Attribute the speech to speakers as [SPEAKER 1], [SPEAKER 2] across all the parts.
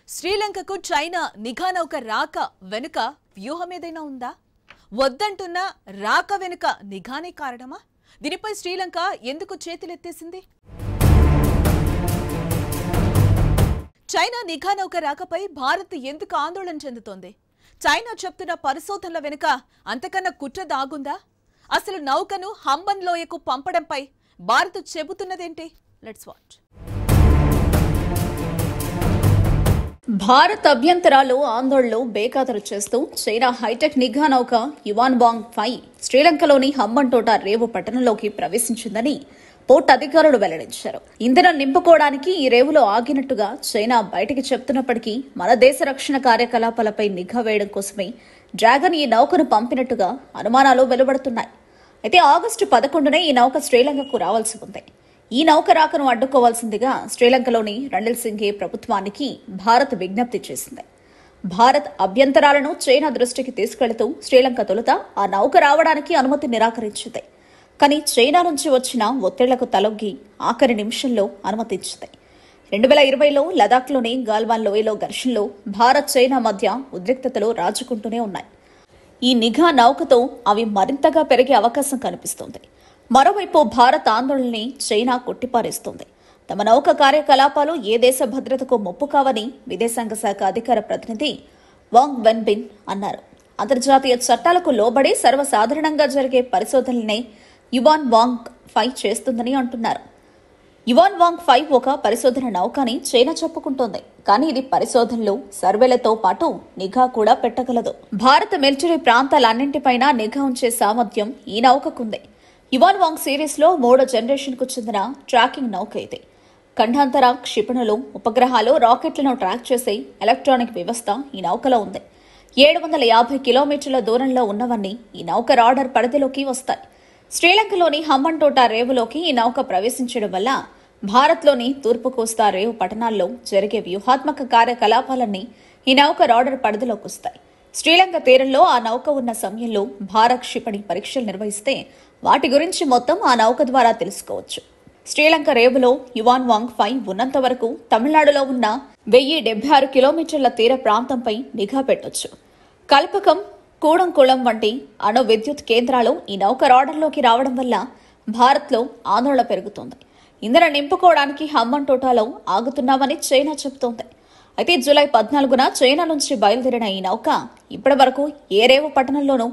[SPEAKER 1] శ్రీలంకకు China నిఘా నౌక రాక వెనుక వ్యూహం ఏదైనా ఉందా? వద్దంటున్న రాక వెనుక నిఘానే కారణమా? దీనిపై శ్రీలంక ఎందుకు చేతులెత్తేసింది? చైనా నిఘా నౌక రాకపై భారత్ ఎందుకు ఆందోళన చెందుతోంది? చైనా చెప్తున్న పరిశోధనల వెనుక అంతకన్నా కుట్ర దాగుందా? అసలు నౌకను హంబన్ లోయకు పంపడంపై భారత్ చెబుతున్నదేంటి? Let's watch.
[SPEAKER 2] భారత్ అభ్యంతరాలు ఆందోళనలు బేఖాతరు చేస్తూ చైనా హైటెక్ నిఘా నౌక యువాన్ వాంగ్ 5 శ్రీలంకలోని హంబన్టోట రేవు పట్టణంలోకి ప్రవేశించిందని పోర్ట్ అధికారులు వెల్లడించారు. ఇంధనం నింపుకోవడానికి ఈ రేవులో ఆగినట్టుగా చైనా బయటికి చెప్తున్నప్పటికీ మన దేశ రక్షణ కార్యకలాపాలపై నిఘా వేయడం కోసమే డ్రాగన్ ఈ నౌకను పంపినట్టుగా అనుమానాలు వెలువడుతున్నాయి. అయితే ఆగస్టు 11నే ఈ నౌక శ్రీలంకకు రావాల్సి ఉంది. ఈ నౌక రాకను అడ్డుకోవాల్సిందిగా శ్రీలంకలోని రణిల్ సింఘే ప్రభుత్వానికి భారత్ విజ్ఞప్తి చేసింది. భారత్ అభ్యంతరాలను చైనా దృష్టికి తీసుకెళ్తూ శ్రీలంక తొలుత ఆ నౌక రావడానికి అనుమతి నిరాకరించింది. కానీ చైనా నుంచి వచ్చిన ఒత్తిళ్లకు తలొగ్గి ఆఖరి నిమిషంలో అనుమతించింది. 2020లో లదాఖ్లోని గాల్వాన్ లోయలో ఘర్షణలో భారత్ చైనా మధ్య ఉద్రిక్తతలు రాజుకుంటూనే ఉన్నాయి. ఈ నిఘా నౌకతో అవి మరింతగా పెరిగే అవకాశం కనిపిస్తోంది. మరోవైపు భారత్ ఆందోళనని చైనా కొట్టిపారేస్తోంది. తమ నౌక కార్యకలాపాలు ఏ దేశ భద్రతకు ముప్పు కావని విదేశాంగ శాఖ అధికార ప్రతినిధి వాంగ్ వెన్బిన్ అన్నారు. అంతర్జాతీయ చట్టాలకు లోబడి సర్వసాధారణంగా జరిగే పరిశోధనలనే యువాన్ వాంగ్ 5 చేస్తుందని అంటున్నారు. యువాన్ వాంగ్ 5 ఒక పరిశోధన నౌక అని చైనా చెప్పుకుంటోంది. కానీ ఇది పరిశోధనలు, సర్వేలతో పాటు నిఘా కూడా పెట్టగలదు. భారత మిలిటరీ ప్రాంతాలన్నింటిపైన నిఘా ఉంచే సామర్థ్యం ఈ నౌకకుంది. యువాన్ వాంగ్ సిరీస్ లో 3వ జనరేషన్ కు చెందిన ట్రాకింగ్ నౌక ఇది. ఖండాంతర క్షిపణులు, ఉపగ్రహాలు, రాకెట్లను ట్రాక్ చేసే ఎలక్ట్రానిక్ వ్యవస్థ ఈ నౌకలో ఉంది. 750 కిలోమీటర్ల దూరంలో ఉన్నవన్నీ ఈ నౌక రాడార్ పరిధిలోకి వస్తాయి. శ్రీలంకలోని హంబన్టోట రేవులోకి ఈ నౌక ప్రవేశించడం వల్ల భారత్లోని తూర్పు కోస్తా రేవు పట్టణాల్లో జరిగే వ్యూహాత్మక కార్యకలాపాలన్నీ ఈ నౌక రాడార్ పరిధిలోకి వస్తాయి. శ్రీలంక తీరంలో ఆ నౌక ఉన్న సమయంలో భారత్ క్షిపణి పరీక్షలు నిర్వహిస్తే వాటి గురించి మొత్తం ఆ నౌక ద్వారా తెలుసుకోవచ్చు. శ్రీలంక రేవులో యువాన్ వాంగ్ 5 ఉన్నంత వరకు తమిళనాడులో ఉన్న 1076 కిలోమీటర్ల తీర ప్రాంతంపై నిఘా పెట్టొచ్చు. కల్పకం, కూడంకుళం వంటి అణు విద్యుత్ కేంద్రాలు ఈ నౌక రాడర్లోకి రావడం వల్ల భారత్లో ఆందోళన పెరుగుతోంది. ఇంధనం నింపుకోవడానికి హంబన్టోటాలో ఆగుతున్నామని చైనా చెబుతోంది. అయితే జూలై 14న చైనా నుంచి బయలుదేరిన ఈ నౌక ఇప్పటి వరకు ఏ రేవు పట్టణంలోనూ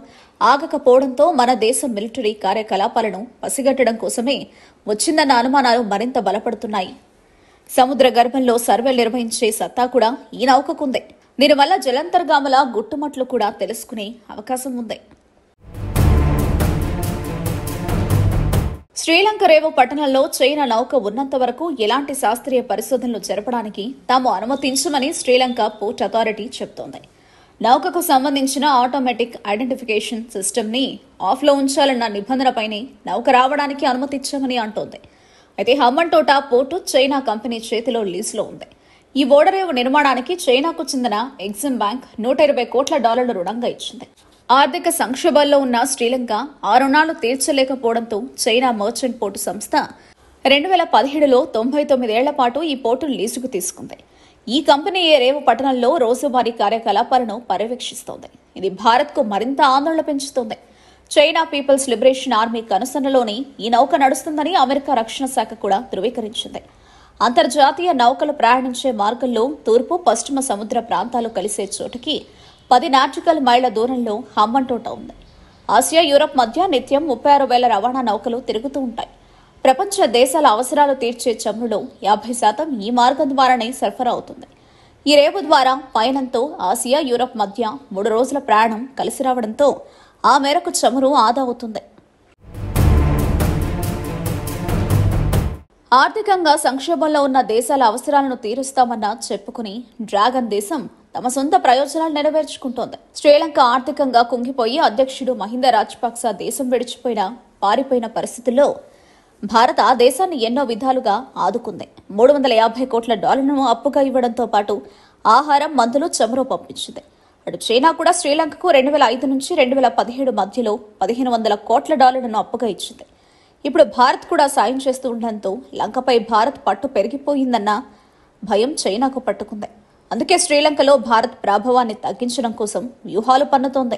[SPEAKER 2] ఆగకపోవడంతో మన దేశ మిలిటరీ కార్యకలాపాలను పసిగట్టడం కోసమే వచ్చిందన్న అనుమానాలు మరింత బలపడుతున్నాయి. సముద్ర గర్భంలో సర్వేలు నిర్వహించే సత్తా కూడా ఈ నౌకకుంది. దీనివల్ల జలాంతర్గాముల గుట్టుమట్లు కూడా తెలుసుకునే అవకాశం ఉంది. శ్రీలంక రేవు పట్టణంలో చైనా నౌక ఉన్నంత వరకు ఎలాంటి శాస్త్రీయ పరిశోధనలు జరపడానికి తాము అనుమతించమని శ్రీలంక పోర్ట్ అథారిటీ చెబుతోంది. నౌకకు సంబంధించిన ఆటోమేటిక్ ఐడెంటిఫికేషన్ సిస్టమ్ ని ఆఫ్లో ఉంచాలన్న నిబంధనపైనే నౌక రావడానికి అనుమతించామని అంటోంది. అయితే హంబన్టోట పోర్టు చైనా కంపెనీ చేతిలో లీజులో ఉంది. ఈ ఓడరేవు నిర్మాణానికి చైనాకు చెందిన ఎగ్జిమ్ బ్యాంక్ $120 కోట్ల రుణంగా ఇచ్చింది. ఆర్థిక సంక్షోభాల్లో ఉన్న శ్రీలంక ఆ రుణాలు తీర్చలేకపోవడంతో చైనా మర్చెంట్ పోర్టు సంస్థ 2017లో 99 ఏళ్ల పాటు ఈ పోర్టును లీజుకు తీసుకుంది. ఈ కంపెనీ ఏ రేవు పట్టణంలో రోజువారీ కార్యకలాపాలను పర్యవేక్షిస్తోంది. ఇది భారత్కు మరింత ఆందోళన పెంచుతోంది. చైనా పీపుల్స్ లిబరేషన్ ఆర్మీ కనుసన్నలోని ఈ నౌక నడుస్తుందని అమెరికా రక్షణ శాఖ కూడా ధృవీకరించింది. అంతర్జాతీయ నౌకలు ప్రయాణించే మార్గంలో తూర్పు, పశ్చిమ సముద్ర ప్రాంతాలు కలిసే చోటుకి 10 నాటికల్ మైళ్ల దూరంలో హంబన్టోట ఉంది. ఆసియా, యూరప్ మధ్య నిత్యం 36,000 రవాణా నౌకలు తిరుగుతూ ఉంటాయి. ప్రపంచ దేశాల అవసరాలు తీర్చే చమురులో 50% ఈ మార్గం ద్వారానే సరఫరా అవుతుంది. ఈ రేవు ద్వారా పయనంతో ఆసియా, యూరప్ మధ్య 3 రోజుల ప్రయాణం కలిసి రావడంతో ఆ మేరకు చమురు ఆదా అవుతుంది. ఆర్థికంగా సంక్షోభంలో ఉన్న దేశాల అవసరాలను తీరుస్తామన్న చెప్పుకుని డ్రాగన్ దేశం తమ సొంత ప్రయోజనాలు నెరవేర్చుకుంటోంది. శ్రీలంక ఆర్థికంగా కుంగిపోయి అధ్యక్షుడు మహిందా రాజపక్స దేశం పారిపోయిన పరిస్థితుల్లో భారత్ ఆ దేశాన్ని ఎన్నో విధాలుగా ఆదుకుంది. $350 కోట్ల అప్పుగా ఇవ్వడంతో పాటు ఆహారం, మందులు, చమురు పంపించింది. అటు చైనా కూడా శ్రీలంకకు 2005 నుంచి 2017 మధ్యలో $1,500 కోట్ల అప్పుగా ఇచ్చింది. ఇప్పుడు భారత్ కూడా సాయం చేస్తూ ఉండడంతో లంకపై భారత్ పట్టు పెరిగిపోయిందన్న భయం చైనాకు పట్టుకుంది. అందుకే శ్రీలంకలో భారత్ ప్రభావాన్ని తగ్గించడం కోసం వ్యూహాలు పన్నుతోంది.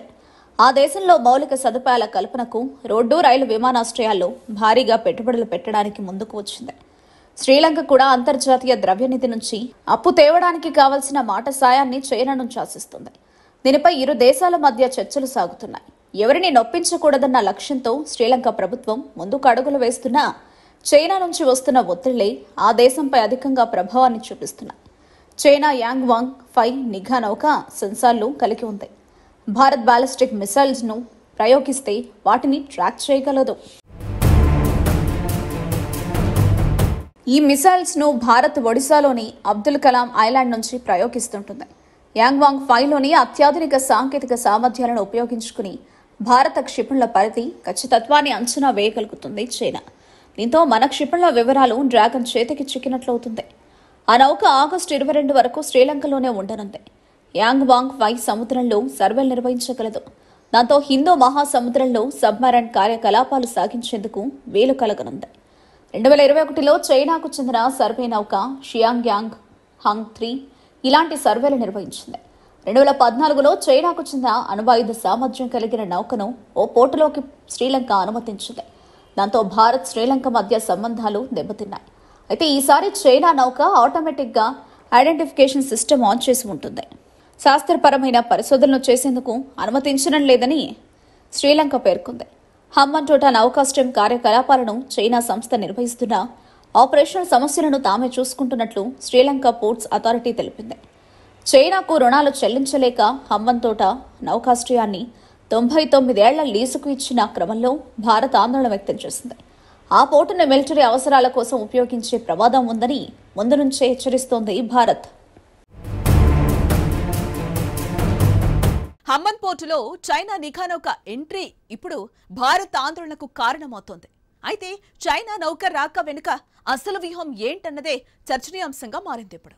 [SPEAKER 2] ఆ దేశంలో మౌలిక సదుపాయాల కల్పనకు రోడ్డు, రైలు, విమానాశ్రయాల్లో భారీగా పెట్టుబడులు పెట్టడానికి ముందుకు వచ్చింది. శ్రీలంక కూడా అంతర్జాతీయ ద్రవ్యనిధి నుంచి అప్పు తేవడానికి కావలసిన మాట సాయాన్ని చైనా నుంచి ఆశిస్తుంది. దీనిపై ఇరు దేశాల మధ్య చర్చలు సాగుతున్నాయి. ఎవరిని నొప్పించకూడదన్న లక్ష్యంతో శ్రీలంక ప్రభుత్వం ముందుకు అడుగులు వేస్తున్నా చైనా నుంచి వస్తున్న ఒత్తిళ్లే ఆ దేశంపై అధికంగా ప్రభావాన్ని చూపిస్తున్నాయి. చైనా యాంగ్వాంగ్ 5 నిఘా నౌక సెన్సార్లు కలిగి ఉంది. భారత్ బాలిస్టిక్ మిసైల్స్ ను ప్రయోగిస్తే వాటిని ట్రాక్ చేయగలదు. ఈ మిసైల్స్ ను భారత్ ఒడిశాలోని అబ్దుల్ కలాం ఐలాండ్ నుంచి ప్రయోగిస్తుంటుంది. యాంగ్వాంగ్ 5లోని అత్యాధునిక సాంకేతిక సామర్థ్యాలను ఉపయోగించుకుని భారత క్షిపణుల పరిధి, ఖచ్చితత్వాన్ని అంచనా వేయగలుగుతుంది చైనా. దీంతో మన క్షిపణుల వివరాలు డ్రాగన్ చేతికి చిక్కినట్లవుతుంది. ఆ నౌక ఆగస్టు 22 వరకు శ్రీలంకలోనే ఉండనుంది. యాంగ్వాంగ్ 5 సముద్రంలో సర్వేలు నిర్వహించగలదు. దాంతో హిందూ మహాసముద్రంలో సబ్మరైన్ కార్యకలాపాలు సాగించేందుకు వీలు కలగనుంది. 2021లో చైనాకు చెందిన సర్వే నౌక షియాంగ్యాంగ్ హంగ్ 3 ఇలాంటి సర్వేలు నిర్వహించింది. 2014లో చైనాకు చెందిన అణ్వాయుధ సామర్థ్యం కలిగిన నౌకను ఓ పోర్టులోకి శ్రీలంక అనుమతించింది. దాంతో భారత్, శ్రీలంక మధ్య సంబంధాలు దెబ్బతిన్నాయి. అయితే ఈసారి చైనా నౌక ఆటోమేటిక్ గా ఐడెంటిఫికేషన్ సిస్టమ్ ఆన్ చేసి ఉంటుంది. శాస్త్రపరమైన పరిశోధనలు చేసేందుకు అనుమతించడం లేదని శ్రీలంక పేర్కొంది. హంబన్టోటా నౌకాశ్రయం కార్యకలాపాలను చైనా సంస్థ నిర్వహిస్తున్న ఆపరేషనల్ సమస్యలను తామే చూసుకుంటున్నట్లు శ్రీలంక పోర్ట్స్ అథారిటీ తెలిపింది. చైనాకు రుణాలు చెల్లించలేక హంబన్తోటా నౌకాశ్రయాన్ని 99 ఏళ్ల లీజుకు ఇచ్చిన క్రమంలో భారత్ ఆందోళన వ్యక్తం చేసింది. ఆ పోర్టును మిలిటరీ అవసరాల కోసం ఉపయోగించే ప్రమాదం ఉందని ముందు నుంచే హెచ్చరిస్తోంది భారత్.
[SPEAKER 1] హంబన్ పోర్టులో చైనా నిఘా నౌక ఎంట్రీ ఇప్పుడు భారత్ ఆందోళనకు కారణమవుతోంది. అయితే చైనా నౌక రాక వెనుక అసలు వ్యూహం ఏంటన్నదే చర్చనీయాంశంగా మారింది ఇప్పుడు.